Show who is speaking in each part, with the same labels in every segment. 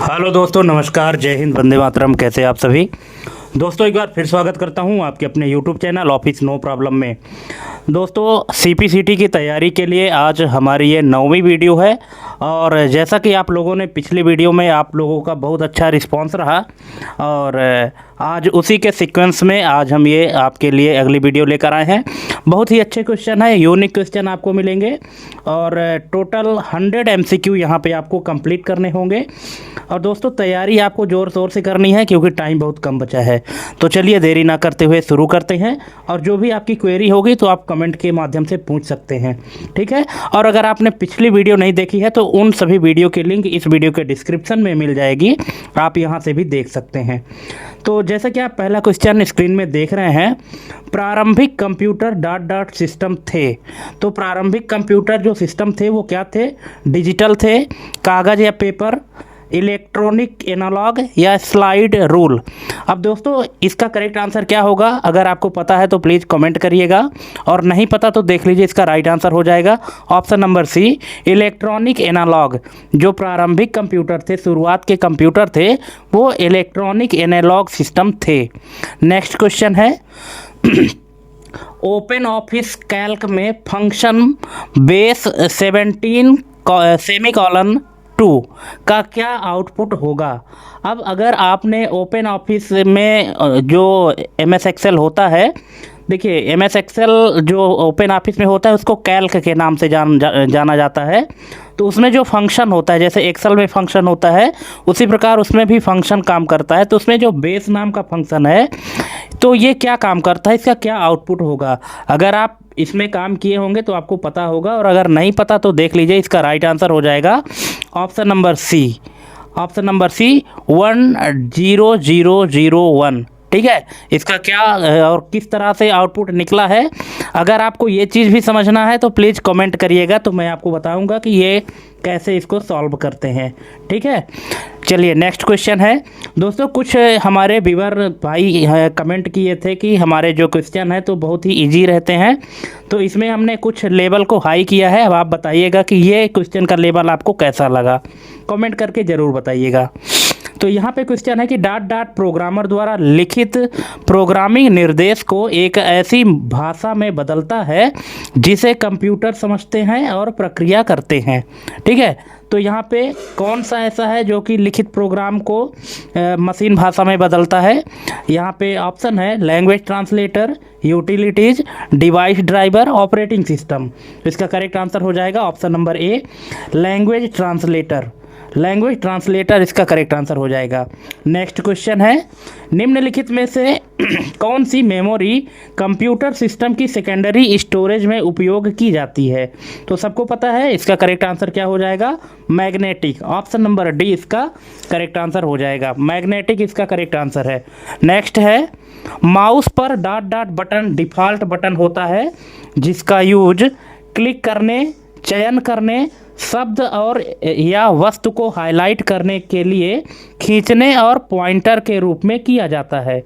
Speaker 1: Hello दोस्तों, नमस्कार, जय हिंद, वंदे मातरम। कैसे हैं आप सभी दोस्तों? एक बार फिर स्वागत करता हूं आपके अपने YouTube channel office no problem में। दोस्तों, सीपीसीटी की तैयारी के लिए आज हमारी ये 9वीं वीडियो है और जैसा कि आप लोगों ने पिछली वीडियो में आप लोगों का बहुत अच्छा रिस्पांस रहा और आज उसी के सीक्वेंस में आज हम ये आपके लिए अगली वीडियो लेकर आए हैं। बहुत ही अच्छे क्वेश्चन है, यूनिक क्वेश्चन आपको मिलेंगे और टोटल 100 एमसीक्यू यहाँ पे आपको कंप्लीट करने होंगे। और दोस्तों, तैयारी आपको ज़ोर शोर से करनी है क्योंकि टाइम बहुत कम बचा है। तो चलिए देरी ना करते हुए शुरू करते हैं और जो भी आपकी क्वेरी होगी तो आप कमेंट के माध्यम से पूछ सकते हैं, ठीक है। और अगर आपने पिछली वीडियो नहीं देखी है तो उन सभी वीडियो की लिंक इस वीडियो के डिस्क्रिप्शन में मिल जाएगी, आप यहाँ से भी देख सकते हैं। तो जैसा कि आप पहला क्वेश्चन स्क्रीन में देख रहे हैं, प्रारंभिक कंप्यूटर डॉट डॉट सिस्टम थे। तो प्रारंभिक कंप्यूटर जो सिस्टम थे वो क्या थे? डिजिटल थे, कागज़ या पेपर, इलेक्ट्रॉनिक एनालॉग या स्लाइड रूल। अब दोस्तों, इसका करेक्ट आंसर क्या होगा? अगर आपको पता है तो प्लीज़ कमेंट करिएगा और नहीं पता तो देख लीजिए, इसका राइट आंसर हो जाएगा option number C, electronic analogue. जो प्रारंभिक कंप्यूटर थे, शुरुआत के कंप्यूटर थे, वो इलेक्ट्रॉनिक एनालॉग सिस्टम थे। नेक्स्ट क्वेश्चन है ओपन ऑफिस कैल्क में फंक्शन बेस 17 सेमीकॉलन 2 का क्या आउटपुट होगा? अब अगर आपने ओपन ऑफिस में जो एमएस एक्सेल होता है, देखिए एमएस एक्सेल जो ओपन ऑफिस में होता है उसको कैल्क के नाम से जाना जाता है। तो उसमें जो फंक्शन होता है, जैसे एक्सेल में फंक्शन होता है उसी प्रकार उसमें भी फंक्शन काम करता है। तो उसमें जो बेस नाम का फंक्शन है तो ये क्या काम करता है, इसका क्या आउटपुट होगा? अगर आप इसमें काम किए होंगे तो आपको पता होगा और अगर नहीं पता तो देख लीजिए, इसका राइट आंसर हो जाएगा option number C, option number C 10001। ठीक है, इसका क्या और किस तरह से आउटपुट निकला है, अगर आपको ये चीज़ भी समझना है तो प्लीज़ कमेंट करिएगा, तो मैं आपको बताऊंगा कि ये कैसे इसको सॉल्व करते हैं। ठीक है, चलिए नेक्स्ट क्वेश्चन है। दोस्तों, कुछ हमारे व्यूअर भाई कमेंट किए थे कि हमारे जो क्वेश्चन है तो बहुत ही इजी रहते हैं, तो इसमें हमने कुछ लेवल को हाई किया है। अब आप बताइएगा कि ये क्वेश्चन का लेवल आपको कैसा लगा, कमेंट करके ज़रूर बताइएगा। तो यहाँ पे क्वेश्चन है कि डॉट डॉट प्रोग्रामर द्वारा लिखित प्रोग्रामिंग निर्देश को एक ऐसी भाषा में बदलता है जिसे कंप्यूटर समझते हैं और प्रक्रिया करते हैं। ठीक है, तो यहाँ पे कौन सा ऐसा है जो कि लिखित प्रोग्राम को मशीन भाषा में बदलता है? यहाँ पे ऑप्शन है language translator, utilities, device driver, operating system. इसका करेक्ट आंसर हो जाएगा ऑप्शन नंबर ए, लैंग्वेज ट्रांसलेटर। लैंग्वेज ट्रांसलेटर इसका करेक्ट आंसर हो जाएगा। नेक्स्ट क्वेश्चन है, निम्नलिखित में से कौन सी मेमोरी कंप्यूटर सिस्टम की सेकेंडरी स्टोरेज में उपयोग की जाती है? तो सबको पता है, इसका करेक्ट आंसर क्या हो जाएगा? मैग्नेटिक। ऑप्शन नंबर डी इसका करेक्ट आंसर हो जाएगा, मैग्नेटिक इसका करेक्ट आंसर है। नेक्स्ट है, माउस पर dot dot button default button होता है जिसका यूज क्लिक करने, चयन करने, शब्द और या वस्तु को हाईलाइट करने के लिए खींचने और पॉइंटर के रूप में किया जाता है।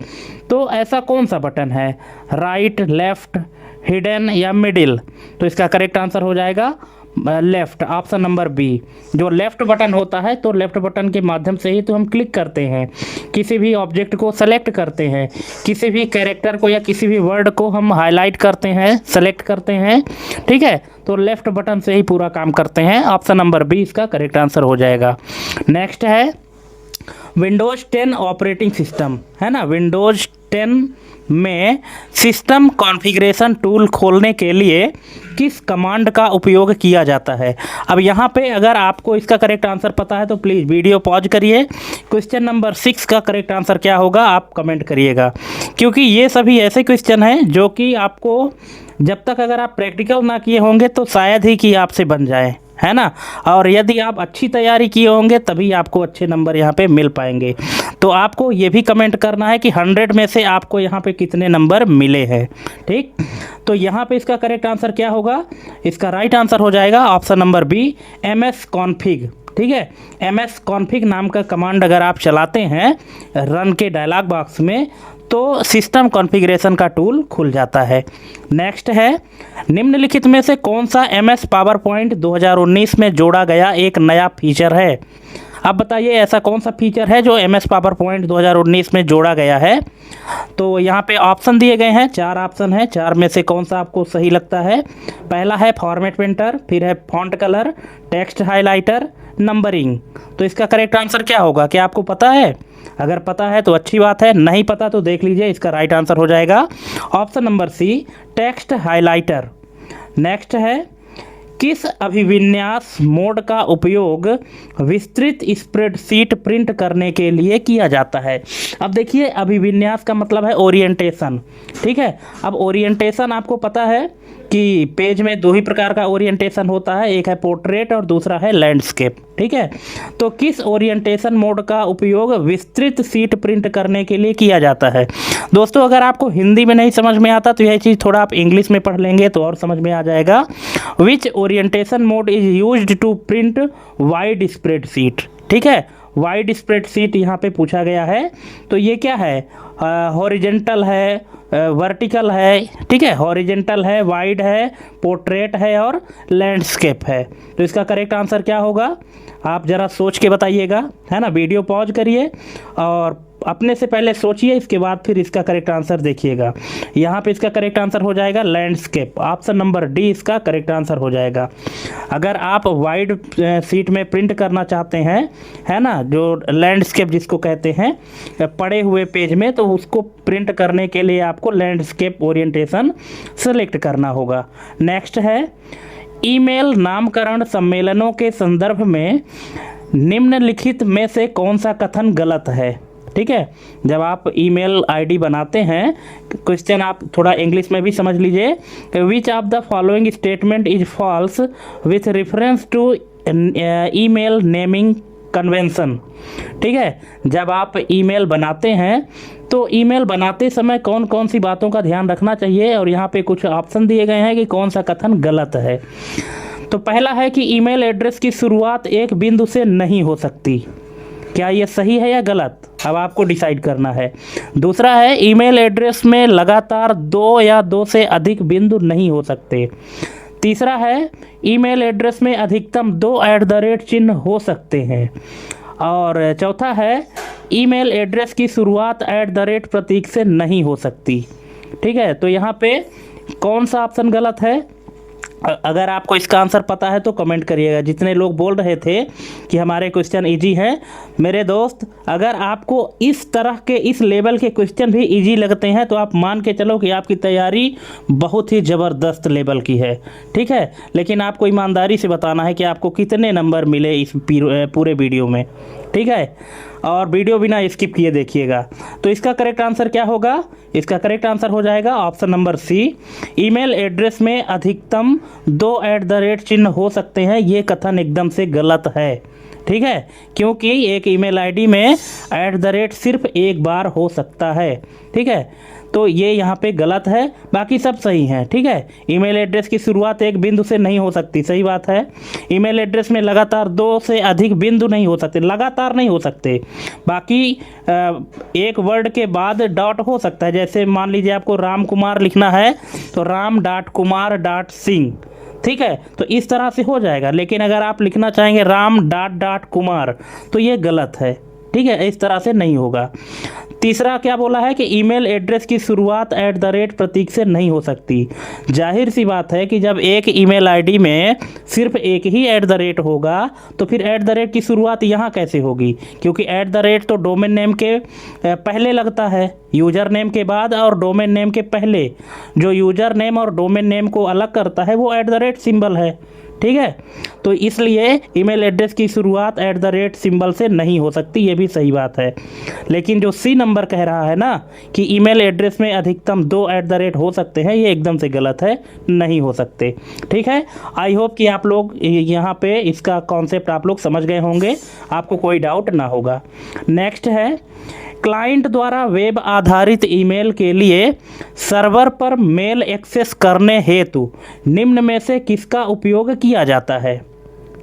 Speaker 1: तो ऐसा कौन सा बटन है? राइट, लेफ्ट, हिडन या मिडिल? तो इसका करेक्ट आंसर हो जाएगा लेफ्ट, ऑप्शन नंबर बी। जो लेफ्ट बटन होता है तो लेफ्ट बटन के माध्यम से ही तो हम क्लिक करते हैं, किसी भी ऑब्जेक्ट को सेलेक्ट करते हैं, किसी भी कैरेक्टर को या किसी भी वर्ड को हम हाईलाइट करते हैं, सेलेक्ट करते हैं। ठीक है, तो लेफ्ट बटन से ही पूरा काम करते हैं, ऑप्शन नंबर बी इसका करेक्ट आंसर हो जाएगा। नेक्स्ट है विंडोज़ 10 ऑपरेटिंग सिस्टम, है ना। विंडोज़ 10 में सिस्टम कॉन्फ़िगरेशन टूल खोलने के लिए किस कमांड का उपयोग किया जाता है? अब यहाँ पे अगर आपको इसका करेक्ट आंसर पता है तो प्लीज़ वीडियो पॉज करिए। क्वेश्चन नंबर 6 का करेक्ट आंसर क्या होगा आप कमेंट करिएगा, क्योंकि ये सभी ऐसे क्वेश्चन हैं जो कि आपको जब तक अगर आप प्रैक्टिकल ना किए होंगे तो शायद ही कि आपसे बन जाए, है ना। और यदि आप अच्छी तैयारी किए होंगे तभी आपको अच्छे नंबर यहाँ पे मिल पाएंगे। तो आपको ये भी कमेंट करना है कि 100 में से आपको यहाँ पे कितने नंबर मिले हैं। ठीक, तो यहाँ पे इसका करेक्ट आंसर क्या होगा? इसका राइट आंसर हो जाएगा option number B, MS config. ठीक है, एमएस कॉन्फिग नाम का कमांड अगर आप चलाते हैं रन के डायलॉग बॉक्स में तो सिस्टम कॉन्फ़िगरेशन का टूल खुल जाता है। नेक्स्ट है, निम्नलिखित में से कौन सा एमएस पावर पॉइंट 2019 में जोड़ा गया एक नया फीचर है? अब बताइए ऐसा कौन सा फीचर है जो MS पावर पॉइंट 2019 में जोड़ा गया है। तो यहाँ पे ऑप्शन दिए गए हैं, 4 ऑप्शन है, 4 में से कौन सा आपको सही लगता है। पहला है फॉर्मेट पेंटर, फिर है font colour, text highlighter, numbering. तो इसका करेक्ट आंसर क्या होगा, क्या आपको पता है? अगर पता है तो अच्छी बात है, नहीं पता तो देख लीजिए, इसका राइट आंसर हो जाएगा option number C, text highlighter. Next है, किस अभिविन्यास मोड का उपयोग विस्तृत स्प्रेडशीट प्रिंट करने के लिए किया जाता है। अब देखिए अभिविन्यास का मतलब है ओरिएंटेशन, ठीक है। अब ओरिएंटेशन आपको पता है कि पेज में 2 ही प्रकार का ओरिएंटेशन होता है, एक है पोर्ट्रेट और दूसरा है लैंडस्केप, ठीक है। तो किस ओरिएंटेशन मोड का उपयोग विस्तृत शीट प्रिंट करने के लिए किया जाता है। दोस्तों अगर आपको हिंदी में नहीं समझ में आता तो यह चीज़ थोड़ा आप इंग्लिश में पढ़ लेंगे तो और समझ में आ जाएगा। Which orientation mode is used to print wide spread sheet, ठीक है। वाइड स्प्रेड शीट यहाँ पे पूछा गया है, तो ये क्या है, हॉरिजेंटल है, वर्टिकल है, ठीक है। हॉरिजेंटल है, वाइड है, पोर्ट्रेट है और लैंडस्केप है। तो इसका करेक्ट आंसर क्या होगा, आप ज़रा सोच के बताइएगा, है ना। वीडियो पॉज करिए और अपने से पहले सोचिए, इसके बाद फिर इसका करेक्ट आंसर देखिएगा। यहाँ पे इसका करेक्ट आंसर हो जाएगा लैंडस्केप, ऑप्शन नंबर डी इसका करेक्ट आंसर हो जाएगा। अगर आप वाइड शीट में प्रिंट करना चाहते हैं, है ना, जो लैंडस्केप जिसको कहते हैं पड़े हुए पेज में, तो उसको प्रिंट करने के लिए आपको लैंडस्केप ओरिएंटेशन सेलेक्ट करना होगा। नेक्स्ट है, ईमेल नामकरण सम्मेलनों के संदर्भ में निम्नलिखित में से कौन सा कथन गलत है, ठीक है। जब आप ईमेल आईडी बनाते हैं, क्वेश्चन आप थोड़ा इंग्लिश में भी समझ लीजिए, which of the following statement is false with reference to email naming convention, ठीक है। जब आप ईमेल बनाते हैं तो ईमेल बनाते समय कौन कौन सी बातों का ध्यान रखना चाहिए, और यहाँ पे कुछ ऑप्शन दिए गए हैं कि कौन सा कथन गलत है। तो पहला है कि ईमेल एड्रेस की शुरुआत एक बिंदु से नहीं हो सकती, क्या ये सही है या गलत, अब आपको डिसाइड करना है। दूसरा है, ईमेल एड्रेस में लगातार 2 या 2 से अधिक बिंदु नहीं हो सकते। तीसरा है, ईमेल एड्रेस में अधिकतम 2 चिन्ह हो सकते हैं। और चौथा है, ईमेल एड्रेस की शुरुआत प्रतीक से नहीं हो सकती, ठीक है। तो यहाँ पे कौन सा ऑप्शन गलत है, अगर आपको इसका आंसर पता है तो कमेंट करिएगा। जितने लोग बोल रहे थे कि हमारे क्वेश्चन इजी हैं, मेरे दोस्त अगर आपको इस तरह के इस लेवल के क्वेश्चन भी इजी लगते हैं तो आप मान के चलो कि आपकी तैयारी बहुत ही ज़बरदस्त लेवल की है, ठीक है। लेकिन आपको ईमानदारी से बताना है कि आपको कितने नंबर मिले इस पूरे वीडियो में, ठीक है। और वीडियो बिना स्किप किए देखिएगा। तो इसका करेक्ट आंसर क्या होगा, इसका करेक्ट आंसर हो जाएगा option number C, email address में अधिकतम 2 चिन्ह हो सकते हैं। ये कथन एकदम से गलत है, ठीक है, क्योंकि एक ईमेल आईडी में सिर्फ एक बार हो सकता है, ठीक है। तो ये यहाँ पे गलत है, बाकी सब सही है, ठीक है। ईमेल एड्रेस की शुरुआत एक बिंदु से नहीं हो सकती, सही बात है। ईमेल एड्रेस में लगातार 2 से अधिक बिंदु नहीं हो सकते, लगातार नहीं हो सकते। बाकी एक वर्ड के बाद डॉट हो सकता है, जैसे मान लीजिए आपको राम कुमार लिखना है तो राम.कुमार.सिंह, ठीक है, तो इस तरह से हो जाएगा। लेकिन अगर आप लिखना चाहेंगे राम.कुमार तो ये गलत है, ठीक है, इस तरह से नहीं होगा। तीसरा क्या बोला है कि ईमेल एड्रेस की शुरुआत प्रतीक से नहीं हो सकती। जाहिर सी बात है कि जब एक ईमेल आईडी में सिर्फ एक ही होगा तो फिर की शुरुआत यहाँ कैसे होगी, क्योंकि तो डोमेन नेम के पहले लगता है, यूज़र नेम के बाद और डोमेन नेम के पहले। जो यूज़र नेम और डोमेन नेम को अलग करता है वो सिंबल है, ठीक है। तो इसलिए ईमेल एड्रेस की शुरुआत सिंबल से नहीं हो सकती, ये भी सही बात है। लेकिन जो सी नंबर कह रहा है ना कि ईमेल एड्रेस में अधिकतम 2 हो सकते हैं, ये एकदम से गलत है, नहीं हो सकते, ठीक है। आई होप कि आप लोग यहाँ पे इसका कॉन्सेप्ट आप लोग समझ गए होंगे, आपको कोई डाउट ना होगा। नेक्स्ट है, क्लाइंट द्वारा वेब आधारित ईमेल के लिए सर्वर पर मेल एक्सेस करने हेतु निम्न में से किसका उपयोग किया जाता है,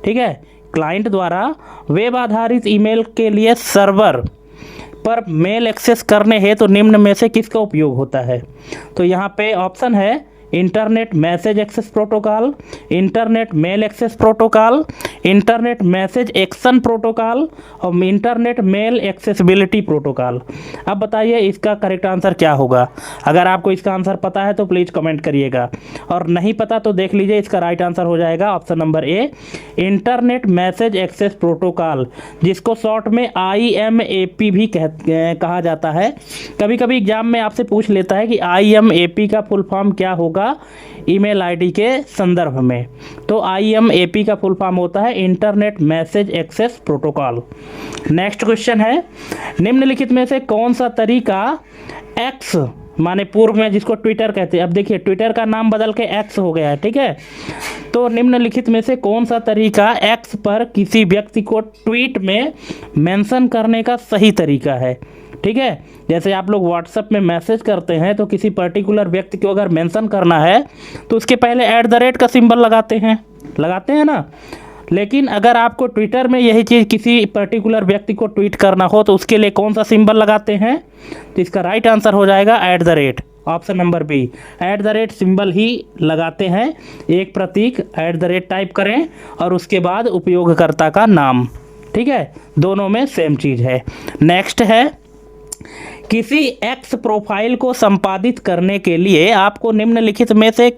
Speaker 1: ठीक है। क्लाइंट द्वारा वेब आधारित ईमेल के लिए सर्वर पर मेल एक्सेस करने हेतु निम्न में से किसका उपयोग होता है। तो यहाँ पे ऑप्शन है, internet message access protocol, internet mail access protocol, internet message action protocol और इंटरनेट मेल एक्सेसिबिलिटी प्रोटोकॉल। अब बताइए इसका करेक्ट आंसर क्या होगा। अगर आपको इसका आंसर पता है तो प्लीज़ कमेंट करिएगा, और नहीं पता तो देख लीजिए, इसका राइट आंसर हो जाएगा option number A, internet message access protocol, जिसको शॉर्ट में IMAP भी कहा जाता है। कभी कभी एग्जाम में आपसे पूछ लेता है कि IMAP का फुल फॉर्म क्या होगा ईमेल आईडी के संदर्भ में। तो IMAP का फुल फॉर्म होता है internet message access protocol. Next question है, निम्नलिखित में से कौन सा तरीका एक्स माने पूर्व में जिसको ट्विटर कहते हैं, अब देखिए ट्विटर का नाम बदल के एक्स हो गया है, ठीक है। तो निम्नलिखित में से कौन सा तरीका एक्स पर किसी व्यक्ति को ट्वीट में मेंशन करने का सही तरीका है, ठीक है। जैसे आप लोग व्हाट्सएप में मैसेज करते हैं तो किसी पर्टिकुलर व्यक्ति को अगर मेंशन करना है तो उसके पहले @ का सिंबल लगाते हैं ना। लेकिन अगर आपको ट्विटर में यही चीज़ किसी पर्टिकुलर व्यक्ति को ट्वीट करना हो तो उसके लिए कौन सा सिंबल लगाते हैं, तो इसका राइट आंसर हो जाएगा @ ऑप्शन नंबर बी, @ सिंबल ही लगाते हैं। एक प्रतीक @ टाइप करें और उसके बाद उपयोगकर्ता का नाम, ठीक है, दोनों में सेम चीज़ है। नेक्स्ट है, किसी एक्स प्रोफाइल को संपादित करने के लिए आपको निम्नलिखित में से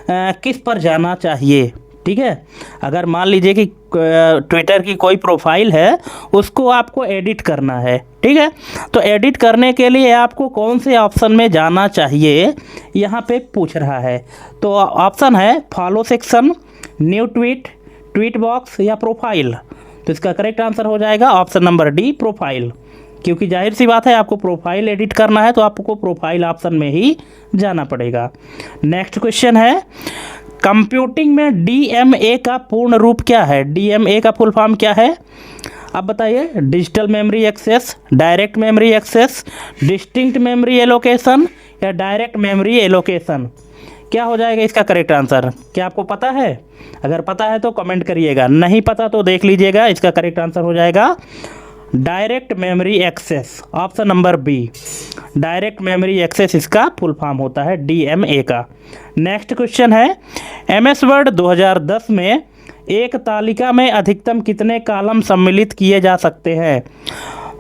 Speaker 1: किस पर जाना चाहिए, ठीक है। अगर मान लीजिए कि ट्विटर की कोई प्रोफाइल है, उसको आपको एडिट करना है, ठीक है। तो एडिट करने के लिए आपको कौन से ऑप्शन में जाना चाहिए, यहाँ पे पूछ रहा है। तो ऑप्शन है follow section, new tweet, tweet box या प्रोफाइल। तो इसका करेक्ट आंसर हो जाएगा ऑप्शन नंबर डी, प्रोफाइल, क्योंकि जाहिर सी बात है आपको प्रोफाइल एडिट करना है तो आपको प्रोफाइल ऑप्शन में ही जाना पड़ेगा। नेक्स्ट क्वेश्चन है, कंप्यूटिंग में DMA का पूर्ण रूप क्या है, DMA का फुल फॉर्म क्या है। अब बताइए, digital memory access, direct memory access, distinct memory allocation या डायरेक्ट मेमोरी एलोकेशन, क्या हो जाएगा इसका करेक्ट आंसर। क्या आपको पता है? अगर पता है तो कमेंट करिएगा, नहीं पता तो देख लीजिएगा। इसका करेक्ट आंसर हो जाएगा direct memory access, option number B, direct memory access इसका फुल फॉर्म होता है DMA का। नेक्स्ट क्वेश्चन है, MS वर्ड 2010 में एक तालिका में अधिकतम कितने कॉलम सम्मिलित किए जा सकते हैं।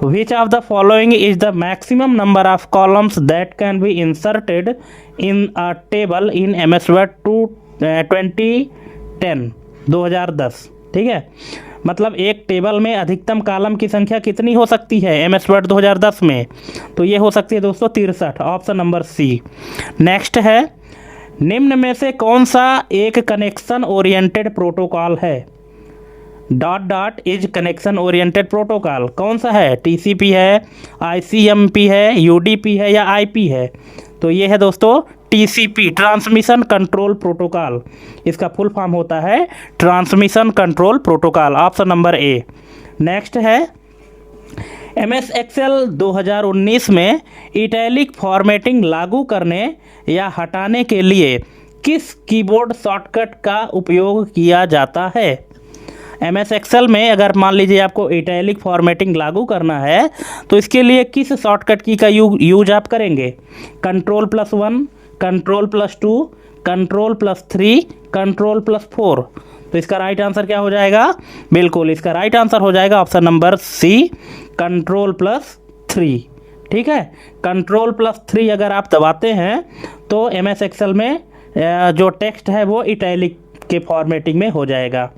Speaker 1: विच of the following is the maximum number of columns that can be inserted in a table in MS Word 2010, ठीक है। मतलब एक टेबल में अधिकतम कॉलम की संख्या कितनी हो सकती है MS वर्ड 2010 में, तो ये हो सकती है दोस्तों 63, ऑप्शन नंबर सी। नेक्स्ट है, निम्न में से कौन सा एक कनेक्शन ओरिएंटेड प्रोटोकॉल है। ... इज कनेक्शन ओरिएंटेड प्रोटोकॉल, कौन सा है, TCP है, ICMP है, UDP है या IP है। तो ये है दोस्तों TCP, ट्रांसमिशन कंट्रोल प्रोटोकॉल, इसका फुल फॉर्म होता है transmission control protocol, option number A. Next है, MS Excel 2019 में इटैलिक फॉर्मेटिंग लागू करने या हटाने के लिए किस कीबोर्ड शॉर्टकट का उपयोग किया जाता है। MS Excel में अगर मान लीजिए आपको इटैलिक फॉर्मेटिंग लागू करना है तो इसके लिए किस शॉर्टकट की का यूज आप करेंगे, Ctrl+1, Ctrl+2, Ctrl+3, Ctrl+4। तो इसका राइट आंसर क्या हो जाएगा, बिल्कुल इसका राइट आंसर हो जाएगा ऑप्शन नंबर सी, Ctrl+3, ठीक है। Ctrl+3 अगर आप दबाते हैं तो MS Excel में जो टेक्स्ट है वो इटैलिक के फॉर्मेटिंग में हो जाएगा।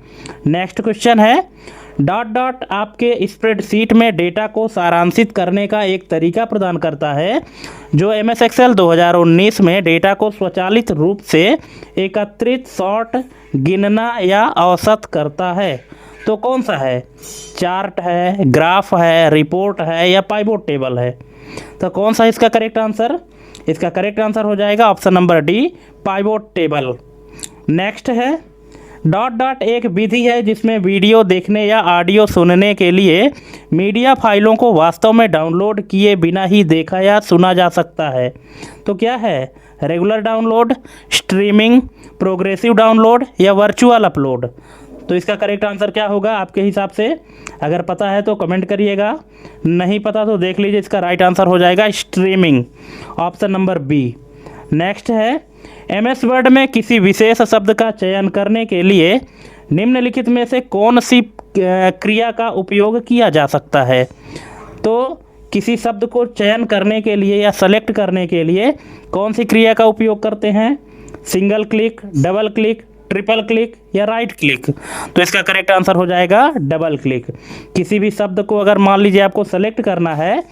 Speaker 1: नेक्स्ट क्वेश्चन है, ... आपके स्प्रेडशीट में डेटा को सारांशित करने का एक तरीका प्रदान करता है जो MS Excel 2019 में डेटा को स्वचालित रूप से एकत्रित, सॉर्ट, गिनना या औसत करता है। तो कौन सा है, चार्ट है, ग्राफ है, रिपोर्ट है या पाइवोट टेबल है। तो कौन सा इसका करेक्ट आंसर, इसका करेक्ट आंसर हो जाएगा option number D, pivot table. Next है, ... एक विधि है जिसमें वीडियो देखने या ऑडियो सुनने के लिए मीडिया फाइलों को वास्तव में डाउनलोड किए बिना ही देखा या सुना जा सकता है। तो क्या है, regular download, streaming, progressive download या वर्चुअल अपलोड। तो इसका करेक्ट आंसर क्या होगा आपके हिसाब से। अगर पता है तो कमेंट करिएगा, नहीं पता तो देख लीजिए। इसका राइट आंसर हो जाएगा streaming, option number B. Next है, MS वर्ड में किसी विशेष शब्द का चयन करने के लिए निम्नलिखित में से कौन सी क्रिया का उपयोग किया जा सकता है। तो किसी शब्द को चयन करने के लिए या सेलेक्ट करने के लिए कौन सी क्रिया का उपयोग करते हैं? Single click, double click, triple click या राइट क्लिक। तो इसका करेक्ट आंसर हो जाएगा डबल क्लिक। किसी भी शब्द को अगर मान लीजिए आपको सेलेक्ट करना है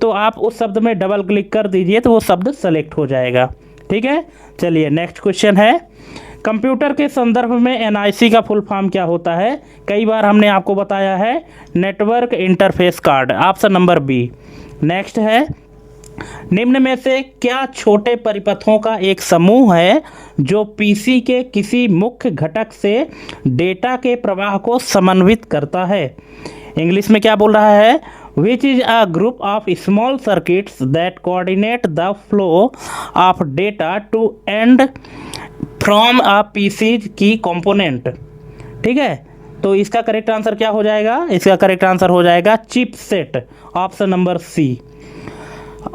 Speaker 1: तो आप उस शब्द में डबल क्लिक कर दीजिए तो वो शब्द सेलेक्ट हो जाएगा। ठीक है, चलिए नेक्स्ट क्वेश्चन है, कंप्यूटर के संदर्भ में NIC का फुल फॉर्म क्या होता है? कई बार हमने आपको बताया है, network interface card, option number B. Next है, निम्न में से क्या छोटे परिपथों का एक समूह है जो PC के किसी मुख्य घटक से डेटा के प्रवाह को समन्वित करता है? इंग्लिश में क्या बोल रहा है? Which is a group of small circuits that coordinate the flow of data to and from a PC की कंपोनेंट। ठीक है, तो इसका करेक्ट आंसर क्या हो जाएगा? इसका करेक्ट आंसर हो जाएगा chipset, option number C.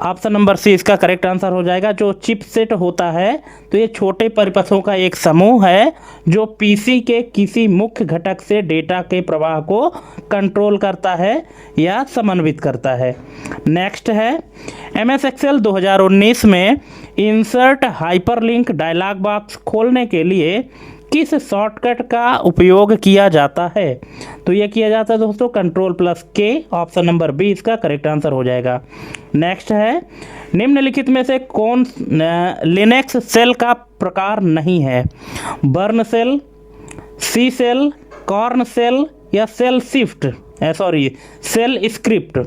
Speaker 1: Option number C इसका करेक्ट आंसर हो जाएगा। जो चिपसेट होता है तो ये छोटे परिपथों का एक समूह है जो PC के किसी मुख्य घटक से डेटा के प्रवाह को कंट्रोल करता है या समन्वित करता है। नेक्स्ट है, MS Excel 2019 में इंसर्ट हाइपरलिंक डायलॉग बॉक्स खोलने के लिए किस शॉर्टकट का उपयोग किया जाता है? तो ये किया जाता है दोस्तों Ctrl+K, ऑप्शन नंबर बी इसका करेक्ट आंसर हो जाएगा। नेक्स्ट है, निम्नलिखित में से कौन लिनक्स सेल का प्रकार नहीं है? बर्न सेल, सी सेल, कॉर्न सेल या सेल शिफ्ट, सेल स्क्रिप्ट।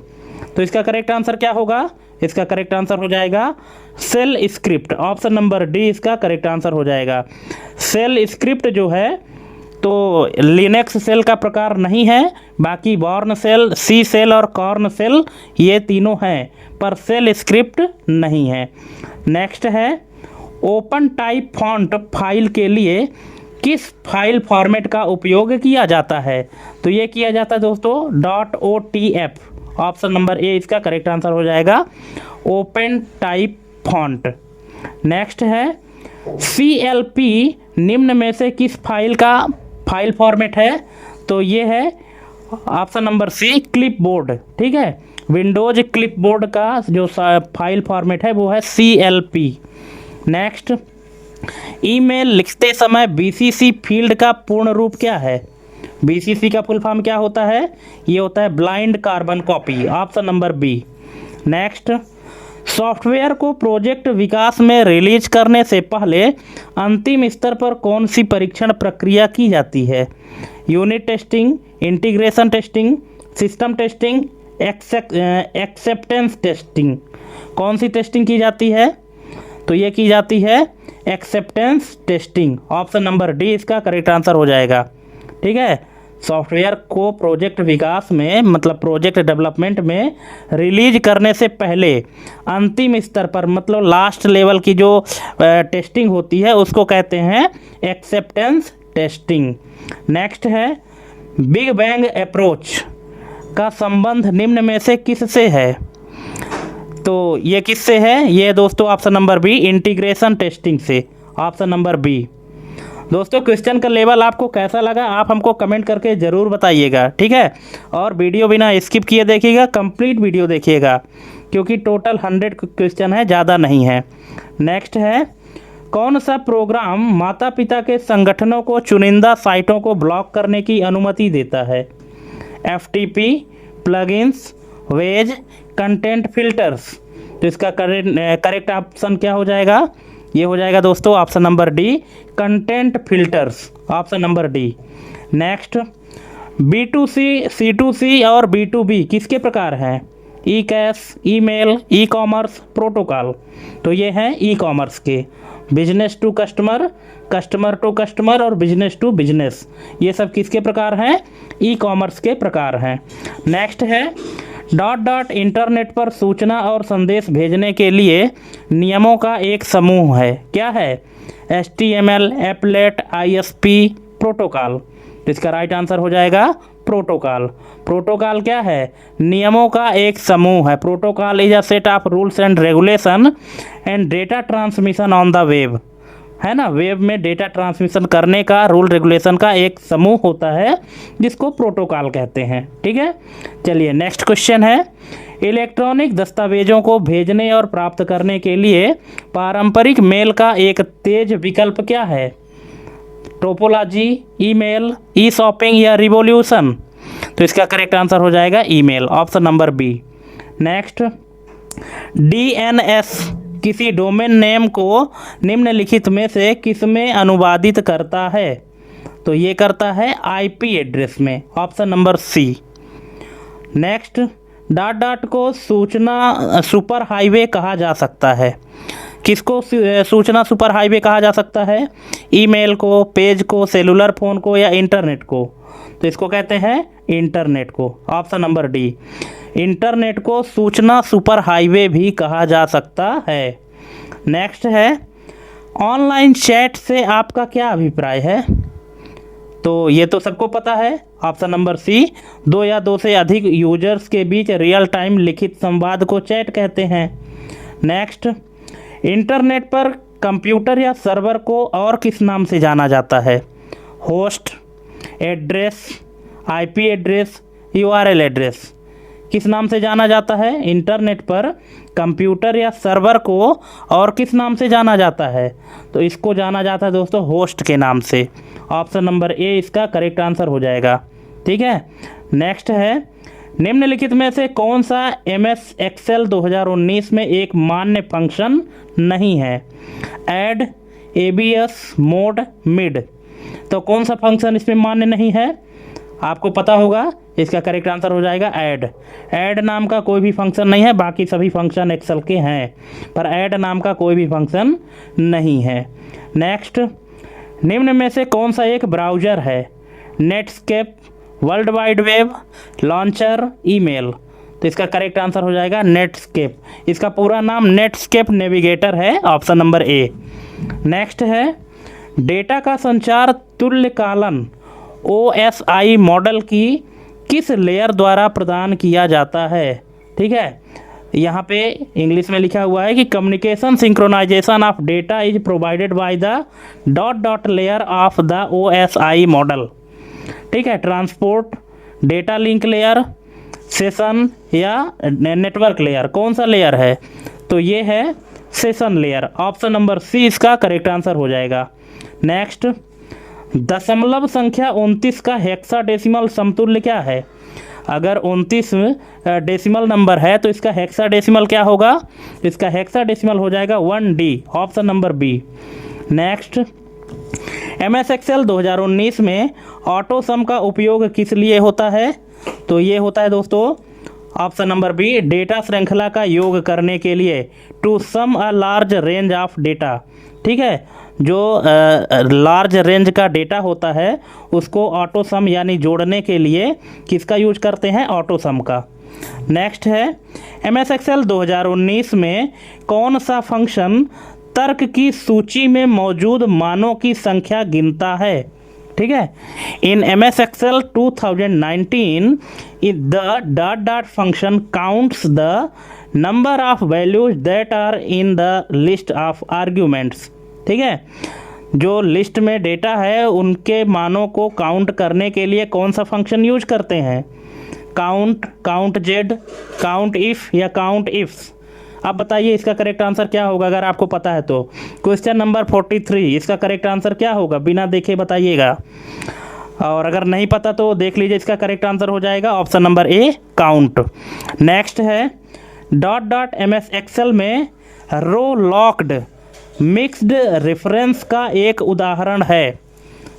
Speaker 1: तो इसका करेक्ट आंसर क्या होगा? इसका करेक्ट आंसर हो जाएगा shell script, option number D इसका करेक्ट आंसर हो जाएगा। सेल स्क्रिप्ट जो है तो लिनक्स सेल का प्रकार नहीं है, बाकी बॉर्न सेल, सी सेल और कॉर्न सेल ये तीनों हैं, पर सेल स्क्रिप्ट नहीं है। नेक्स्ट है, ओपन टाइप फॉन्ट फाइल के लिए किस फाइल फॉर्मेट का उपयोग किया जाता है? तो ये किया जाता है दोस्तों .OTF, ऑप्शन नंबर ए इसका करेक्ट आंसर हो जाएगा, ओपन टाइप फॉन्ट। नेक्स्ट है, CLP निम्न में से किस फाइल का फाइल फॉर्मेट है? तो ये है ऑप्शन नंबर सी, क्लिपबोर्ड। ठीक है, विंडोज क्लिपबोर्ड का जो फाइल फॉर्मेट है वो है CLP। नेक्स्ट, ईमेल लिखते समय BCC फील्ड का पूर्ण रूप क्या है? BCC का फुल फॉर्म क्या होता है? ये होता है blind carbon copy, option number B. Next, software को प्रोजेक्ट विकास में रिलीज करने से पहले अंतिम स्तर पर कौन सी परीक्षण प्रक्रिया की जाती है? Unit testing, integration testing, system testing, acceptance testing. कौन सी टेस्टिंग की जाती है? तो ये की जाती है acceptance testing, option number D इसका करेक्ट आंसर हो जाएगा। ठीक है, सॉफ्टवेयर को प्रोजेक्ट विकास में मतलब प्रोजेक्ट डेवलपमेंट में रिलीज करने से पहले अंतिम स्तर पर मतलब लास्ट लेवल की जो टेस्टिंग होती है उसको कहते हैं एक्सेप्टेंस टेस्टिंग। नेक्स्ट है, बिग बैंग अप्रोच का संबंध निम्न में से किससे है? तो ये किससे है? ये दोस्तों option number B, integration testing से, ऑप्शन नंबर बी। दोस्तों क्वेश्चन का लेवल आपको कैसा लगा आप हमको कमेंट करके ज़रूर बताइएगा। ठीक है, और वीडियो बिना स्किप किए देखिएगा, कंप्लीट वीडियो देखिएगा क्योंकि टोटल 100 क्वेश्चन है, ज़्यादा नहीं है। नेक्स्ट है, कौन सा प्रोग्राम माता पिता के संगठनों को चुनिंदा साइटों को ब्लॉक करने की अनुमति देता है? FTP, plugins, ways, content filters. तो इसका करेक्ट ऑप्शन क्या हो जाएगा? ये हो जाएगा दोस्तों option number D, content filters, option number D. Next, B2C, C2C और B2B किसके प्रकार हैं? E cash, email, e commerce, protocol. तो ये हैं ई-कॉमर्स के, business to customer, customer to customer और बिजनेस टू बिजनेस, ये सब किसके प्रकार हैं? ई-कॉमर्स के प्रकार हैं। नेक्स्ट है, इंटरनेट पर सूचना और संदेश भेजने के लिए नियमों का एक समूह है, क्या है? HTML, applet, ISP, protocol. तो इसका राइट आंसर हो जाएगा प्रोटोकॉल। प्रोटोकॉल क्या है? नियमों का एक समूह है। Protocol is a set of rules and regulation and data transmission on the web. है ना, वेब में डेटा ट्रांसमिशन करने का रूल रेगुलेशन का एक समूह होता है जिसको प्रोटोकॉल कहते हैं। ठीक है, चलिए नेक्स्ट क्वेश्चन है, इलेक्ट्रॉनिक दस्तावेजों को भेजने और प्राप्त करने के लिए पारंपरिक मेल का एक तेज विकल्प क्या है? टोपोलॉजी, ईमेल, ई शॉपिंग या रिवॉल्यूशन? तो इसका करेक्ट आंसर हो जाएगा email, option number B. Next, DNS किसी डोमेन नेम को निम्नलिखित में से किस में अनुवादित करता है? तो ये करता है आईपी एड्रेस में, option number C. Next, dot dot को सूचना सुपर हाईवे कहा जा सकता है। किसको सूचना सुपर हाईवे कहा जा सकता है? ईमेल को, पेज को, सेलुलर फ़ोन को या इंटरनेट को? तो इसको कहते हैं इंटरनेट को, ऑप्शन नंबर डी। इंटरनेट को सूचना सुपर हाईवे भी कहा जा सकता है। नेक्स्ट है, ऑनलाइन चैट से आपका क्या अभिप्राय है? तो ये तो सबको पता है, ऑप्शन नंबर सी, दो या दो से अधिक यूजर्स के बीच रियल टाइम लिखित संवाद को चैट कहते हैं। नेक्स्ट, इंटरनेट पर कंप्यूटर या सर्वर को और किस नाम से जाना जाता है? Host, address, IP address, URL address? किस नाम से जाना जाता है इंटरनेट पर कंप्यूटर या सर्वर को, और किस नाम से जाना जाता है? तो इसको जाना जाता है दोस्तों होस्ट के नाम से, ऑप्शन नंबर ए इसका करेक्ट आंसर हो जाएगा। ठीक है, नेक्स्ट है, निम्नलिखित में से कौन सा एमएस एक्सेल 2019 में एक मान्य फंक्शन नहीं है? Add, ABS, mode, mid? तो कौन सा फंक्शन इसमें मान्य नहीं है? आपको पता होगा, इसका करेक्ट आंसर हो जाएगा ऐड। ऐड नाम का कोई भी फंक्शन नहीं है, बाकी सभी फंक्शन एक्सेल के हैं, पर ऐड नाम का कोई भी फंक्शन नहीं है। नेक्स्ट, निम्न में से कौन सा एक ब्राउज़र है? Netscape, world wide web, launcher, email? तो इसका करेक्ट आंसर हो जाएगा नेटस्केप। इसका पूरा नाम नेटस्केप नेविगेटर है, ऑप्शन नंबर ए। नेक्स्ट है, डेटा का संचार तुल्यकालन OSI मॉडल की किस लेयर द्वारा प्रदान किया जाता है? ठीक है, यहाँ पे इंग्लिश में लिखा हुआ है कि communication synchronisation of data is provided by the dot dot layer of the OSI model. ठीक है, transport, data link layer, session या नेटवर्क लेयर? कौन सा लेयर है? तो ये है session layer, option number C इसका करेक्ट आंसर हो जाएगा। नेक्स्ट, दशमलव संख्या 29 का हेक्साडेसिमल समतुल्य क्या है? अगर 29 डेसिमल नंबर है तो इसका हेक्साडेसिमल क्या होगा? इसका हेक्साडेसिमल हो जाएगा 1D, option number B. Next, MS Excel 2019 में ऑटो सम का उपयोग किस लिए होता है? तो ये होता है दोस्तों, ऑप्शन नंबर बी, डेटा श्रृंखला का योग करने के लिए, to sum a large range of data. ठीक है, जो लार्ज रेंज का डेटा होता है उसको ऑटो सम यानी जोड़ने के लिए किसका यूज करते हैं? ऑटो सम का। नेक्स्ट है, MS एक्सेल 2019 में कौन सा फंक्शन तर्क की सूची में मौजूद मानों की संख्या गिनता है? ठीक है, in MS Excel 2019 the dot dot function counts the number of values that are in the list of arguments. ठीक है, जो लिस्ट में डेटा है उनके मानों को काउंट करने के लिए कौन सा फंक्शन यूज करते हैं? Count, count Z, count if या काउंट इफ्स? आप बताइए इसका करेक्ट आंसर क्या होगा अगर आपको पता है तो। क्वेश्चन नंबर 43, इसका करेक्ट आंसर क्या होगा? बिना देखे बताइएगा, और अगर नहीं पता तो देख लीजिए, इसका करेक्ट आंसर हो जाएगा ऑप्शन नंबर ए, काउंट। नेक्स्ट है, डॉट डॉट MS एक्सेल में रो लॉक्ड मिक्स्ड रेफरेंस का एक उदाहरण है।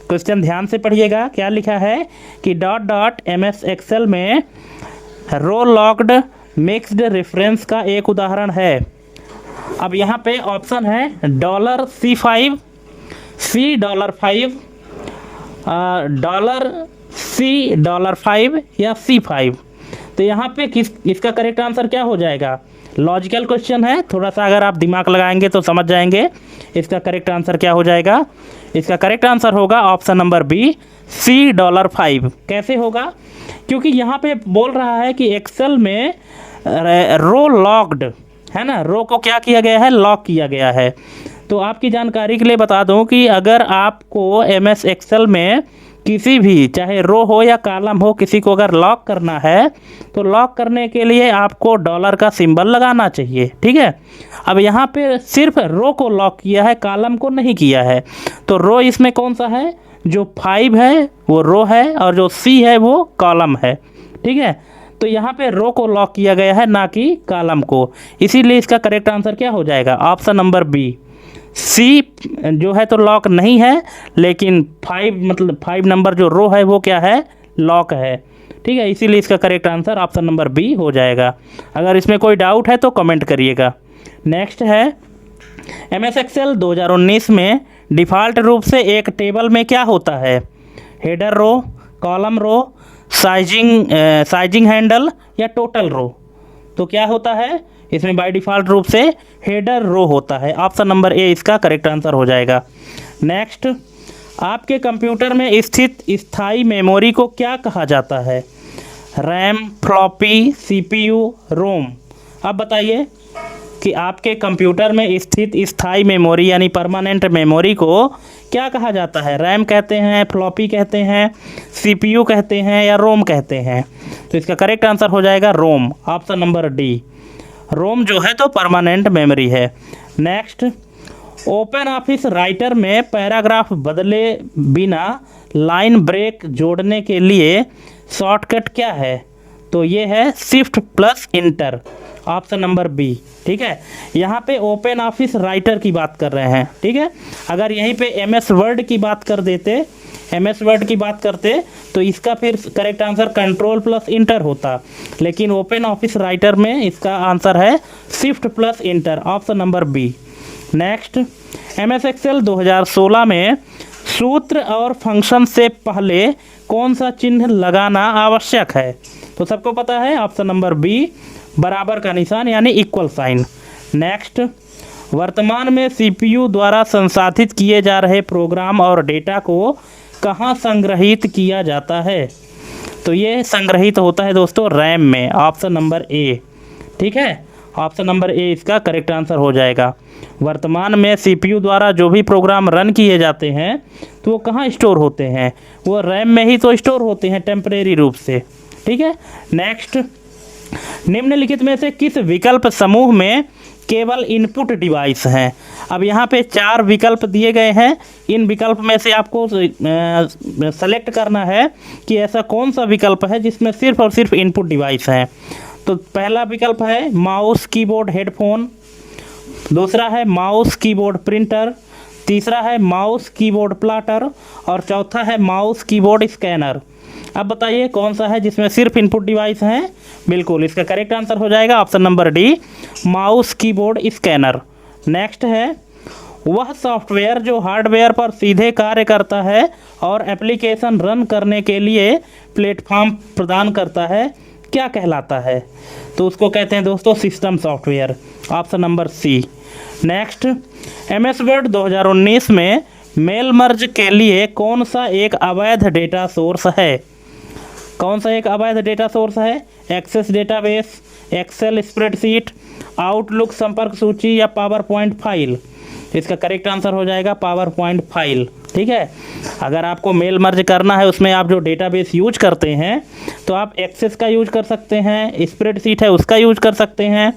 Speaker 1: क्वेश्चन ध्यान से पढ़िएगा, क्या लिखा है कि डॉट डॉट MS एक्सेल में रो लॉक्ड मिक्स्ड रेफरेंस का एक उदाहरण है। अब यहाँ पे ऑप्शन है $C5, $5, $C5 या C5? तो यहाँ पे इसका करेक्ट आंसर क्या हो जाएगा? लॉजिकल क्वेश्चन है, थोड़ा सा अगर आप दिमाग लगाएंगे तो समझ जाएंगे इसका करेक्ट आंसर क्या हो जाएगा। इसका करेक्ट आंसर होगा ऑप्शन नंबर बी, $5। कैसे होगा? क्योंकि यहाँ पे बोल रहा है कि एक्सेल में रो लॉक्ड है ना, रो को क्या किया गया है? लॉक किया गया है। तो आपकी जानकारी के लिए बता दूं कि अगर आपको MS एक्सेल में किसी भी चाहे रो हो या कॉलम हो किसी को अगर लॉक करना है तो लॉक करने के लिए आपको डॉलर का सिंबल लगाना चाहिए, ठीक है। अब यहाँ पे सिर्फ रो को लॉक किया है, कॉलम को नहीं किया है। तो रो इसमें कौन सा है, जो 5 है वो रो है और जो C है वो कॉलम है, ठीक है। तो यहाँ पे रो को लॉक किया गया है ना कि कॉलम को, इसीलिए इसका करेक्ट आंसर क्या हो जाएगा, ऑप्शन नंबर बी। सी जो है तो लॉक नहीं है, लेकिन 5 नंबर जो रो है वो क्या है, लॉक है, ठीक है। इसीलिए इसका correct answer option number B हो जाएगा। अगर इसमें कोई डाउट है तो कमेंट करिएगा। नेक्स्ट है MS एक्सेल 2019 में डिफ़ॉल्ट रूप से एक टेबल में क्या होता है, header row, column row, sizing handle या टोटल रो। तो क्या होता है इसमें, बाय डिफ़ॉल्ट रूप से हेडर रो होता है, ऑप्शन नंबर ए इसका करेक्ट आंसर हो जाएगा। नेक्स्ट, आपके कंप्यूटर में स्थित स्थायी मेमोरी को क्या कहा जाता है, रैम, फ्लॉपी, CPU, रोम। अब बताइए कि आपके कंप्यूटर में स्थित स्थायी मेमोरी यानी परमानेंट मेमोरी को क्या कहा जाता है, रैम कहते हैं, फ्लॉपी कहते हैं, CPU कहते हैं या रोम कहते हैं। तो इसका करेक्ट आंसर हो जाएगा रोम, ऑप्शन नंबर डी। रोम जो है तो परमानेंट मेमोरी है। नेक्स्ट, ओपन ऑफिस राइटर में पैराग्राफ बदले बिना लाइन ब्रेक जोड़ने के लिए शॉर्टकट क्या है, तो ये है Shift+Enter, ऑप्शन नंबर बी, ठीक है। यहाँ पे ओपन ऑफिस राइटर की बात कर रहे हैं, ठीक है। अगर यहीं पे MS वर्ड की बात करते तो इसका फिर करेक्ट आंसर Ctrl+Enter होता, लेकिन ओपन ऑफिस राइटर में इसका आंसर है Shift+Enter, option number B. Next, MS Excel 2016 में सूत्र और फंक्शन से पहले कौन सा चिन्ह लगाना आवश्यक है, तो सबको पता है ऑप्शन नंबर बी, बराबर का निशान यानी इक्वल साइन। नेक्स्ट, वर्तमान में CPU द्वारा संसाधित किए जा रहे प्रोग्राम और डेटा को कहाँ संग्रहित किया जाता है, तो ये संग्रहित होता है दोस्तों रैम में, ऑप्शन नंबर ए, ठीक है। ऑप्शन नंबर ए इसका करेक्ट आंसर हो जाएगा। वर्तमान में CPU द्वारा जो भी प्रोग्राम रन किए जाते हैं तो वो कहाँ स्टोर होते हैं, वो रैम में ही तो स्टोर होते हैं टेम्परेरी रूप से, ठीक है। नेक्स्ट, निम्नलिखित में से किस विकल्प समूह में केवल इनपुट डिवाइस हैं। अब यहाँ पे 4 विकल्प दिए गए हैं, इन विकल्प में से आपको सेलेक्ट करना है कि ऐसा कौन सा विकल्प है जिसमें सिर्फ और सिर्फ इनपुट डिवाइस हैं। तो पहला विकल्प है माउस, कीबोर्ड, हेडफोन, दूसरा है माउस, कीबोर्ड, प्रिंटर, तीसरा है माउस, कीबोर्ड, प्लॉटर और चौथा है माउस, कीबोर्ड, स्कैनर। अब बताइए कौन सा है जिसमें सिर्फ इनपुट डिवाइस हैं, बिल्कुल इसका करेक्ट आंसर हो जाएगा option number D, mouse, keyboard, scanner. Next है, वह सॉफ्टवेयर जो हार्डवेयर पर सीधे कार्य करता है और एप्लीकेशन रन करने के लिए प्लेटफॉर्म प्रदान करता है क्या कहलाता है, तो उसको कहते हैं दोस्तों system software, option number C. Next, MS Word 2019 में मेल मर्ज के लिए कौन सा एक अवैध डेटा सोर्स है, कौन सा एक अवैध डेटा सोर्स है, Access database, Excel spreadsheet, Outlook संपर्क सूची या पावर पॉइंट फाइल। इसका करेक्ट आंसर हो जाएगा पावर पॉइंट फाइल, ठीक है। अगर आपको मेल मर्ज करना है उसमें आप जो डेटाबेस यूज करते हैं तो आप एक्सेस का यूज कर सकते हैं, स्प्रेडशीट है उसका यूज कर सकते हैं,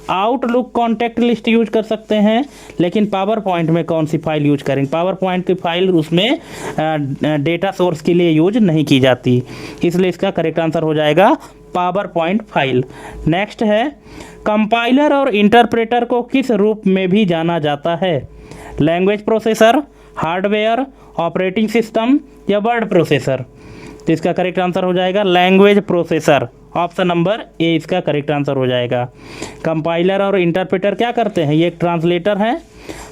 Speaker 1: आउटलुक कॉन्टैक्ट लिस्ट यूज कर सकते हैं, लेकिन पावर पॉइंट में कौन सी फाइल यूज करेंगे, पावर पॉइंट की फाइल उसमें डेटा सोर्स के लिए यूज नहीं की जाती, इसलिए इसका करेक्ट आंसर हो जाएगा पावर पॉइंट फाइल। नेक्स्ट है, कंपाइलर और इंटरप्रेटर को किस रूप में भी जाना जाता है, language processor, hardware, operating system या वर्ड प्रोसेसर। तो इसका करेक्ट आंसर हो जाएगा language processor, option number A इसका करेक्ट आंसर हो जाएगा। कंपाइलर और इंटरप्रेटर क्या करते हैं, ये एक ट्रांसलेटर हैं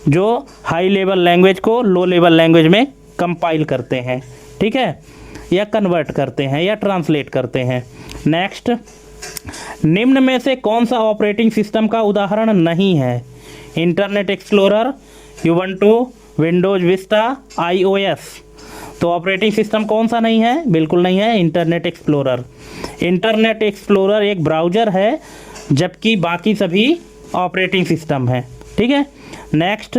Speaker 1: जो हाई लेवल लैंग्वेज को लो लेवल लैंग्वेज में कंपाइल करते हैं, ठीक है, या कन्वर्ट करते हैं या ट्रांसलेट करते हैं। नेक्स्ट, निम्न में से कौन सा ऑपरेटिंग सिस्टम का उदाहरण नहीं है, internet explorer, Ubuntu, Windows Vista, iOS। तो ऑपरेटिंग सिस्टम कौन सा नहीं है, बिल्कुल नहीं है इंटरनेट एक्सप्लोरर। इंटरनेट एक्सप्लोरर एक ब्राउज़र है जबकि बाकी सभी ऑपरेटिंग सिस्टम है, ठीक है। नेक्स्ट,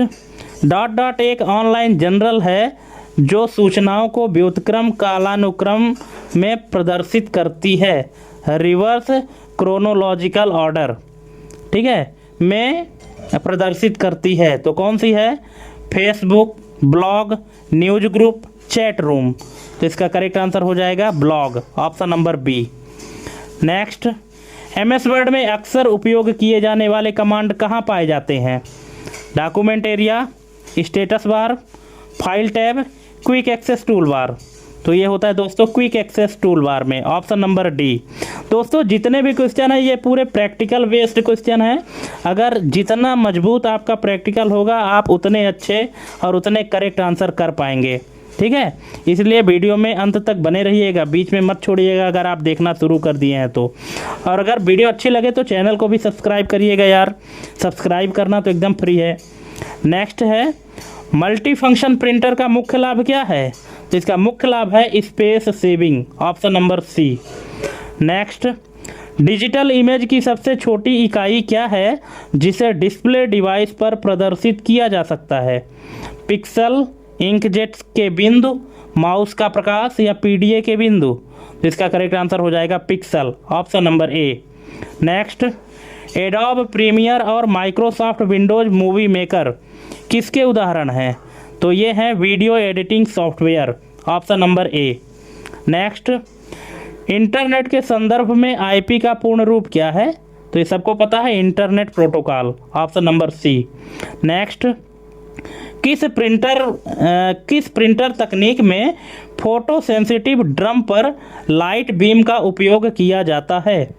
Speaker 1: डॉट डॉट एक ऑनलाइन जनरल है जो सूचनाओं को व्युत्क्रम कालानुक्रम में प्रदर्शित करती है, रिवर्स क्रोनोलॉजिकल ऑर्डर, ठीक है, में प्रदर्शित करती है। तो कौन सी है? Facebook, blog, news group, chat room. तो इसका करेक्ट आंसर हो जाएगा blog, option number B. Next, MS Word में अक्सर उपयोग किए जाने वाले कमांड कहाँ पाए जाते हैं? Document area, status bar, file tab, quick access tool bar. तो ये होता है दोस्तों क्विक एक्सेस टूल बार में, ऑप्शन नंबर डी। दोस्तों जितने भी क्वेश्चन है ये पूरे प्रैक्टिकल बेस्ड क्वेश्चन है। अगर जितना मजबूत आपका प्रैक्टिकल होगा आप उतने अच्छे और उतने करेक्ट आंसर कर पाएंगे, ठीक है। इसलिए वीडियो में अंत तक बने रहिएगा, बीच में मत छोड़िएगा अगर आप देखना शुरू कर दिए हैं तो। और अगर वीडियो अच्छी लगे तो चैनल को भी सब्सक्राइब करिएगा यार, सब्सक्राइब करना तो एकदम फ्री है। नेक्स्ट है, मल्टी फंक्शन प्रिंटर का मुख्य लाभ क्या है? तो इसका मुख्य लाभ है space saving, option number C. Next, digital image की सबसे छोटी इकाई क्या है जिसे डिस्प्ले डिवाइस पर प्रदर्शित किया जा सकता है? पिक्सल, इंकजेट के बिंदु, माउस का प्रकाश या पीडीए के बिंदु। तो इसका करेक्ट आंसर हो जाएगा pixel, option number A. Next, Adobe Premiere और माइक्रोसॉफ्ट विंडोज मूवी मेकर किसके उदाहरण हैं? तो ये हैं video editing software, option number A. Next, internet के संदर्भ में आईपी का पूर्ण रूप क्या है? तो ये सबको पता है, internet protocol, option number C. Next, किस प्रिंटर तकनीक में फोटो सेंसिटिव ड्रम पर लाइट बीम का उपयोग किया जाता है?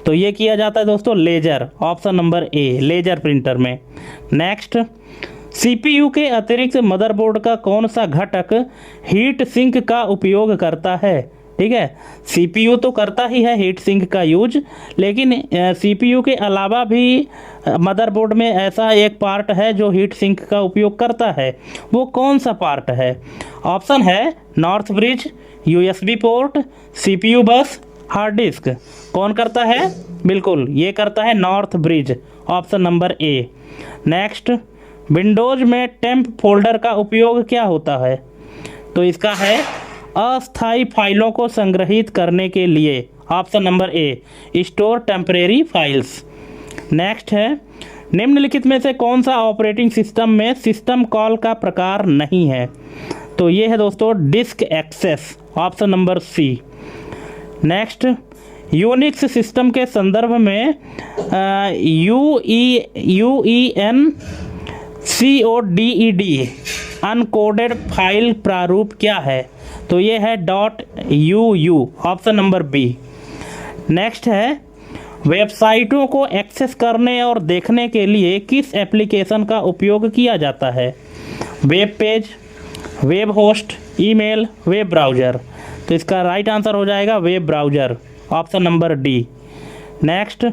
Speaker 1: तो ये किया जाता है दोस्तों laser, option number A, laser printer में। नेक्स्ट, सीपीयू के अतिरिक्त मदरबोर्ड का कौन सा घटक हीट सिंक का उपयोग करता है? ठीक है, सीपीयू तो करता ही है हीट सिंक का यूज, लेकिन सीपीयू के अलावा भी मदरबोर्ड में ऐसा एक पार्ट है जो हीट सिंक का उपयोग करता है। वो कौन सा पार्ट है? ऑप्शन है north bridge, USB port, CPU बस, हार्ड डिस्क। कौन करता है? बिल्कुल ये करता है north bridge, option number A. Next, Windows में टेम्प फोल्डर का उपयोग क्या होता है? तो इसका है अस्थायी फाइलों को संग्रहित करने के लिए, option number A, store temporary files. Next है, निम्नलिखित में से कौन सा ऑपरेटिंग सिस्टम में सिस्टम कॉल का प्रकार नहीं है? तो ये है दोस्तों disk access, option number C. Next, Unix system के संदर्भ में UENCODED अनकोडेड फाइल प्रारूप क्या है? तो ये है .UU, option number B. Next है, वेबसाइटों को एक्सेस करने और देखने के लिए किस एप्लीकेशन का उपयोग किया जाता है? Web page, web host, email, web browser. तो इसका राइट आंसर हो जाएगा web browser, option number D. Next,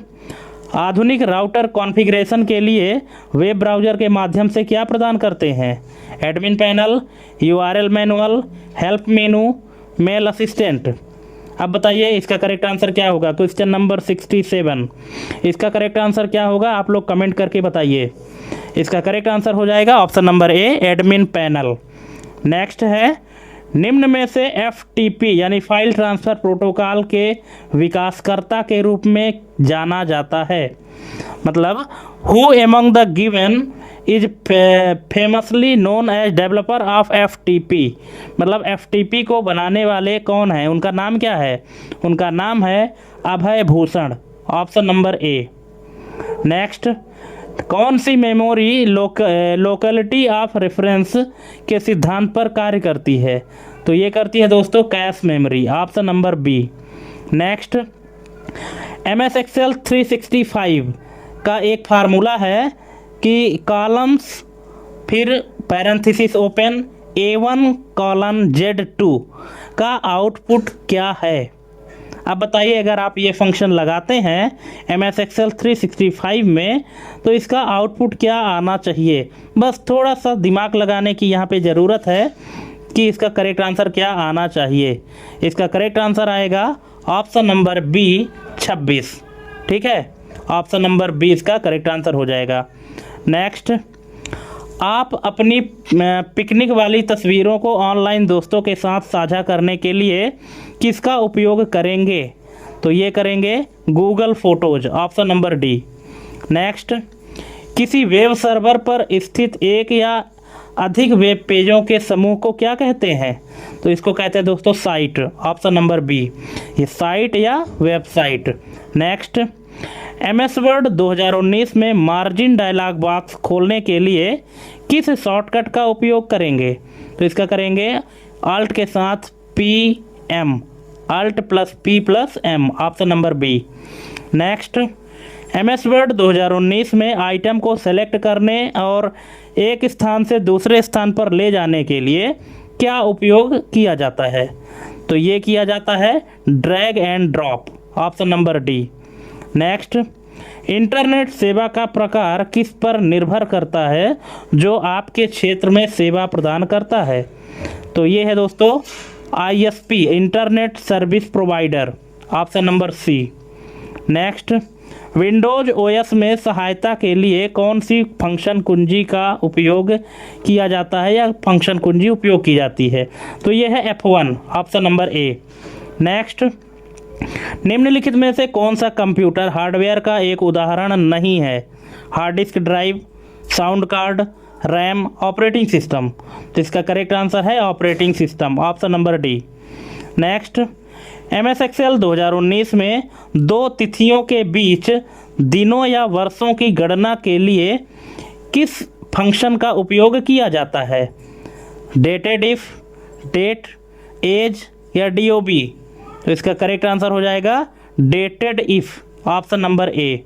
Speaker 1: आधुनिक राउटर कॉन्फ़िगरेशन के लिए वेब ब्राउज़र के माध्यम से क्या प्रदान करते हैं? Admin panel, URL manual, help menu, mail assistant. अब बताइए इसका करेक्ट आंसर क्या होगा? क्वेश्चन नंबर 67, इसका करेक्ट आंसर क्या होगा? आप लोग कमेंट करके बताइए। इसका करेक्ट आंसर हो जाएगा ऑप्शन नंबर ए, एडमिन पैनल। नेक्स्ट है, निम्न में से FTP यानी फाइल ट्रांसफ़र प्रोटोकॉल के विकासकर्ता के रूप में जाना जाता है? मतलब who among the given is famously known as developer of FTP। मतलब FTP को बनाने वाले कौन हैं, उनका नाम क्या है? उनका नाम है Abhay Bhushan, option number A. Next, कौन सी मेमोरी लोकेलिटी ऑफ रेफरेंस के सिद्धांत पर कार्य करती है? तो ये करती है दोस्तों cache memory, option number B. Next, MS Excel 365 का एक फार्मूला है कि कॉलम्स फिर पैरेंथेसिस ओपन A1:Z2 का आउटपुट क्या है? अब बताइए अगर आप ये फंक्शन लगाते हैं MS Excel 365 में तो इसका आउटपुट क्या आना चाहिए? बस थोड़ा सा दिमाग लगाने की यहाँ पे ज़रूरत है कि इसका करेक्ट आंसर क्या आना चाहिए। इसका करेक्ट आंसर आएगा ऑप्शन नंबर बी 26, ठीक है, ऑप्शन नंबर बी इसका करेक्ट आंसर हो जाएगा। नेक्स्ट, आप अपनी पिकनिक वाली तस्वीरों को ऑनलाइन दोस्तों के साथ साझा करने के लिए किसका उपयोग करेंगे? तो ये करेंगे Google photos, option number D. Next, किसी वेब सर्वर पर स्थित एक या अधिक वेब पेजों के समूह को क्या कहते हैं? तो इसको कहते हैं दोस्तों साइट, ऑप्शन नंबर बी, ये साइट या वेबसाइट। नेक्स्ट, MS वर्ड 2019 में मार्जिन डायलॉग बॉक्स खोलने के लिए किस शॉर्टकट का उपयोग करेंगे? तो इसका करेंगे अल्ट के साथ PM, Alt plus P plus M, option number B. Next, MS Word 2019 में आइटम को सेलेक्ट करने और एक स्थान से दूसरे स्थान पर ले जाने के लिए क्या उपयोग किया जाता है? तो ये किया जाता है drag and drop, option number D. Next, internet सेवा का प्रकार किस पर निर्भर करता है जो आपके क्षेत्र में सेवा प्रदान करता है? तो ये है दोस्तों ISP, internet service provider, option number C. Next, Windows OS में सहायता के लिए कौन सी फंक्शन कुंजी का उपयोग किया जाता है या फंक्शन कुंजी उपयोग की जाती है? तो ये है F1, option number A. Next, निम्नलिखित में से कौन सा कंप्यूटर हार्डवेयर का एक उदाहरण नहीं है? Hard disk drive, sound card, RAM, operating system. तो इसका करेक्ट आंसर है operating system, option number D. Next, MS Excel 2019 में दो तिथियों के बीच दिनों या वर्षों की गणना के लिए किस फंक्शन का उपयोग किया जाता है? डेटेड इफ, डेट, एज या DOB? तो इसका करेक्ट आंसर हो जाएगा dated if, option number A.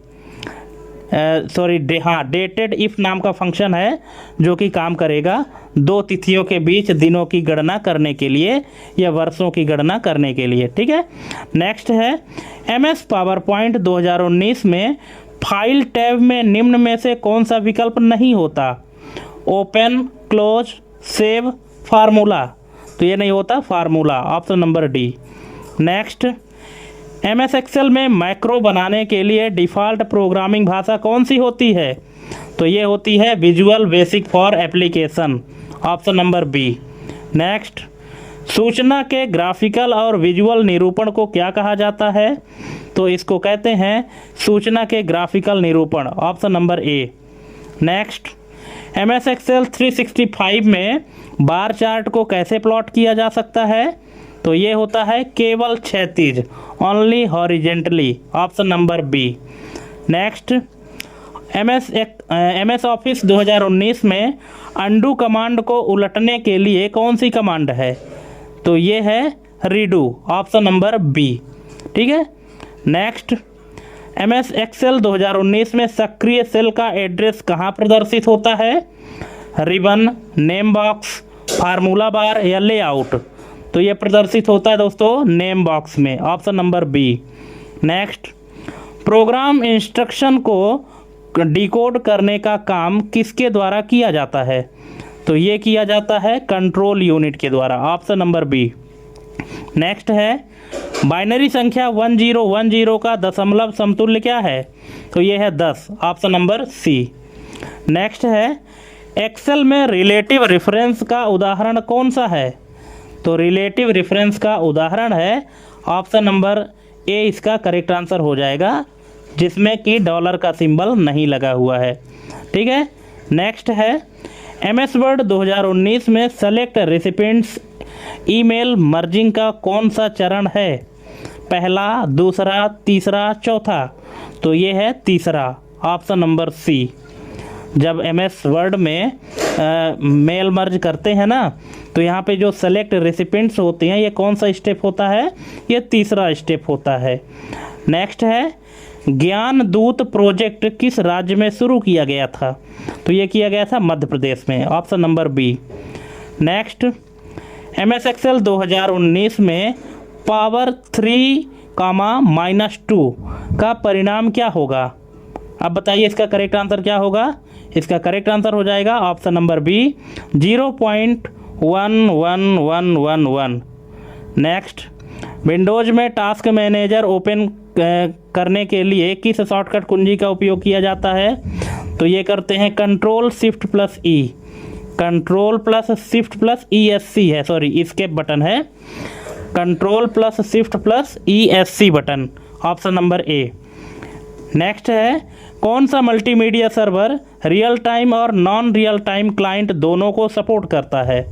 Speaker 1: Dated if नाम का फंक्शन है जो कि काम करेगा दो तिथियों के बीच दिनों की गणना करने के लिए या वर्षों की गणना करने के लिए, ठीक है। नेक्स्ट है MS PowerPoint 2019 में फाइल टैब में निम्न में से कौन सा विकल्प नहीं होता? Open, close, save, formula. तो ये नहीं होता formula, option number D. Next, MS Excel में मैक्रो बनाने के लिए डिफ़ॉल्ट प्रोग्रामिंग भाषा कौन सी होती है? तो ये होती है Visual Basic for application, option number B. Next, सूचना के ग्राफिकल और विजुअल निरूपण को क्या कहा जाता है? तो इसको कहते हैं सूचना के ग्राफिकल निरूपण, option number A. Next, MS Excel 365 में बार चार्ट को कैसे प्लॉट किया जा सकता है? तो ये होता है केवल क्षैतिज, only horizontally, option number B. Next, MS Office 2019 में अंडू कमांड को उलटने के लिए कौन सी कमांड है? तो ये है रीडू, ऑप्शन नंबर बी, ठीक है। नेक्स्ट, MS Excel 2019 में सक्रिय सेल का एड्रेस कहाँ प्रदर्शित होता है? Ribbon, name box, formula bar या लेआउट? तो ये प्रदर्शित होता है दोस्तों नेम बॉक्स में, option number B. Next, program instruction को डिकोड करने का काम किसके द्वारा किया जाता है? तो ये किया जाता है कंट्रोल यूनिट के द्वारा, ऑप्शन नंबर बी। नेक्स्ट है बाइनरी संख्या 1010 का दशमलव समतुल्य क्या है? तो ये है 10, ऑप्शन नंबर सी। नेक्स्ट है एक्सेल में रिलेटिव रेफरेंस का उदाहरण कौन सा है? तो रिलेटिव रेफरेंस का उदाहरण है ऑप्शन नंबर ए, इसका करेक्ट आंसर हो जाएगा, जिसमें कि डॉलर का सिंबल नहीं लगा हुआ है, ठीक है। नेक्स्ट है MS वर्ड 2019 में सेलेक्ट रेसिपिएंट्स ईमेल मर्जिंग का कौन सा चरण है? पहला, दूसरा, तीसरा, चौथा? तो ये है तीसरा, ऑप्शन नंबर सी। जब MS वर्ड में मेल मर्ज करते हैं ना, तो यहाँ पे जो सेलेक्ट रेसिपिएंट्स होते हैं, ये कौन सा स्टेप होता है? ये तीसरा स्टेप होता है। नेक्स्ट है ज्ञान दूत प्रोजेक्ट किस राज्य में शुरू किया गया था? तो ये किया गया था मध्य प्रदेश में, option number B. Next, MS Excel 2019 में पावर 3, -2 का परिणाम क्या होगा? अब बताइए इसका करेक्ट आंसर क्या होगा? इसका करेक्ट आंसर हो जाएगा option number B, 0.11111। Next, Windows में टास्क मैनेजर ओपन करने के लिए किस शॉर्टकट कुंजी का उपयोग किया जाता है? तो ये करते हैं control shift plus E, control plus shift plus ESC है, सॉरी इसकेप बटन है, control plus shift plus ESC button, option number A. Next है कौन सा मल्टीमीडिया सर्वर रियल टाइम और नॉन रियल टाइम क्लाइंट दोनों को सपोर्ट करता है?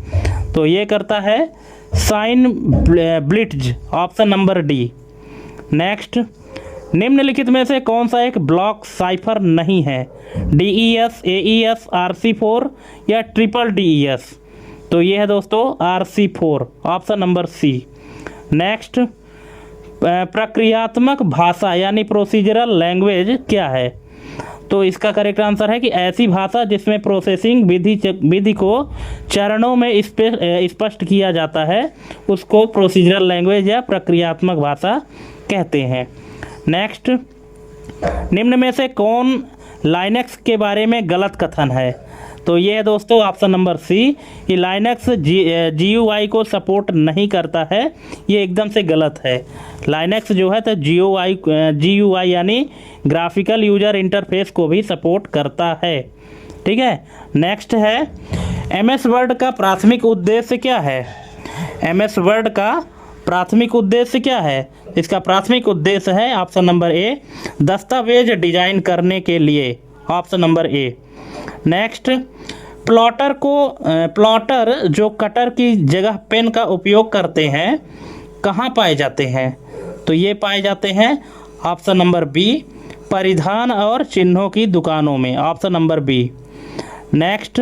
Speaker 1: तो ये करता है sign blitz, option number D. Next, निम्नलिखित में से कौन सा एक ब्लॉक साइफर नहीं है? DES, AES, RC4 या ट्रिपल DES? तो ये है दोस्तों RC4, option number C. Next, प्रक्रियात्मक भाषा यानी प्रोसीजरल लैंग्वेज क्या है? तो इसका करेक्ट आंसर है कि ऐसी भाषा जिसमें प्रोसेसिंग विधि को चरणों में स्पष्ट किया जाता है उसको प्रोसीजरल लैंग्वेज या प्रक्रियात्मक भाषा कहते हैं। नेक्स्ट, निम्न में से कौन लाइनक्स के बारे में गलत कथन है? तो ये है दोस्तों ऑप्शन नंबर सी कि लाइनक्स GUI को सपोर्ट नहीं करता है, ये एकदम से गलत है। लाइनक्स जो है तो GUI यानी ग्राफिकल यूजर इंटरफेस को भी सपोर्ट करता है। ठीक है। नेक्स्ट है MS वर्ड का प्राथमिक उद्देश्य क्या है? MS वर्ड का प्राथमिक उद्देश्य क्या है? इसका प्राथमिक उद्देश्य है ऑप्शन नंबर ए, दस्तावेज डिजाइन करने के लिए, option number A. Next, plotter जो कटर की जगह पेन का उपयोग करते हैं कहाँ पाए जाते हैं? तो ये पाए जाते हैं ऑप्शन नंबर बी, परिधान और चिन्हों की दुकानों में, option number B. Next,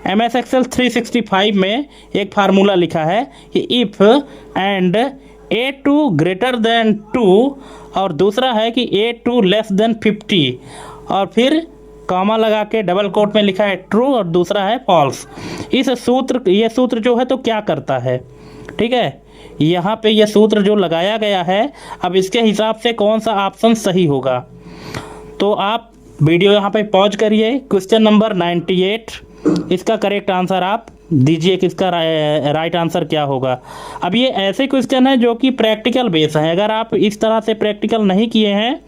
Speaker 1: MS Excel 365 में एक फार्मूला लिखा है कि if and A2 greater than 2 और दूसरा है कि A2 लेस देन 50 और फिर कॉमा लगा के डबल कोट में लिखा है ट्रू और दूसरा है फॉल्स। ये सूत्र जो है तो क्या करता है? ठीक है, यहाँ पे ये सूत्र जो लगाया गया है, अब इसके हिसाब से कौन सा ऑप्शन सही होगा? तो आप वीडियो यहाँ पे पॉज करिए, क्वेश्चन नंबर 98, इसका करेक्ट आंसर आप दीजिए कि इसका राइट आंसर क्या होगा। अब ये ऐसे क्वेश्चन है जो कि प्रैक्टिकल बेस है, अगर आप इस तरह से प्रैक्टिकल नहीं किए हैं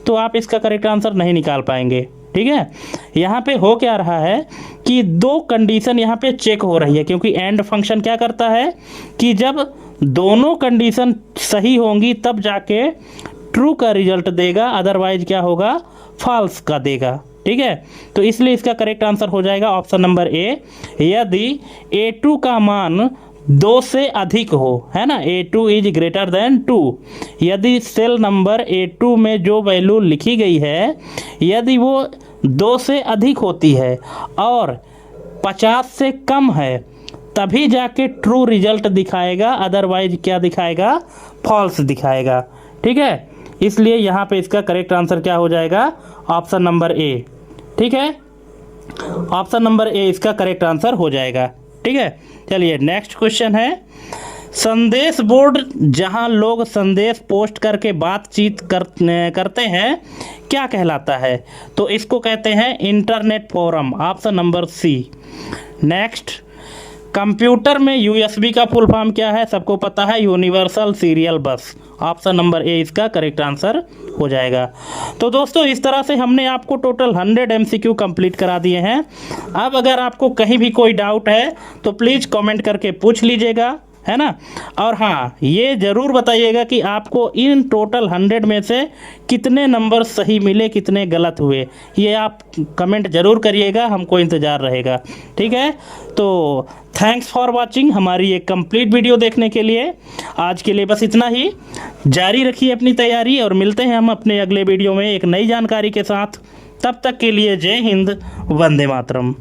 Speaker 1: तो आप इसका करेक्ट आंसर नहीं निकाल पाएंगे। ठीक है, यहाँ पे हो क्या रहा है कि दो कंडीशन यहाँ पे चेक हो रही है, क्योंकि एंड फंक्शन क्या करता है कि जब दोनों कंडीशन सही होंगी तब जाके ट्रू का रिजल्ट देगा, अदरवाइज क्या होगा, फॉल्स का देगा। ठीक है, तो इसलिए इसका करेक्ट आंसर हो जाएगा ऑप्शन नंबर ए, यदि A2 का मान 2 से अधिक हो, है ना, A2 इज ग्रेटर देन 2, यदि सेल नंबर A2 में जो वैल्यू लिखी गई है यदि वो 2 से अधिक होती है और 50 से कम है तभी जाके ट्रू रिजल्ट दिखाएगा, अदरवाइज क्या दिखाएगा, फॉल्स दिखाएगा। ठीक है, इसलिए यहाँ पे इसका करेक्ट आंसर क्या हो जाएगा, ऑप्शन नंबर ए। ठीक है, ऑप्शन नंबर ए इसका करेक्ट आंसर हो जाएगा। ठीक है, चलिए नेक्स्ट क्वेश्चन है, संदेश बोर्ड जहां लोग संदेश पोस्ट करके बातचीत करते हैं क्या कहलाता है? तो इसको कहते हैं internet forum, option number C. Next, computer में USB का फुल फॉर्म क्या है? सबको पता है, universal serial bus, option number A इसका करेक्ट आंसर हो जाएगा। तो दोस्तों इस तरह से हमने आपको टोटल 100 MCQ कंप्लीट करा दिए हैं। अब अगर आपको कहीं भी कोई डाउट है तो प्लीज़ कमेंट करके पूछ लीजिएगा, है ना। और हाँ, ये ज़रूर बताइएगा कि आपको इन टोटल 100 में से कितने नंबर सही मिले, कितने गलत हुए, ये आप कमेंट ज़रूर करिएगा, हमको इंतज़ार रहेगा। ठीक है, तो थैंक्स फॉर वाचिंग हमारी एक कंप्लीट वीडियो देखने के लिए। आज के लिए बस इतना ही, जारी रखिए अपनी तैयारी और मिलते हैं हम अपने अगले वीडियो में एक नई जानकारी के साथ। तब तक के लिए जय हिंद, वंदे मातरम।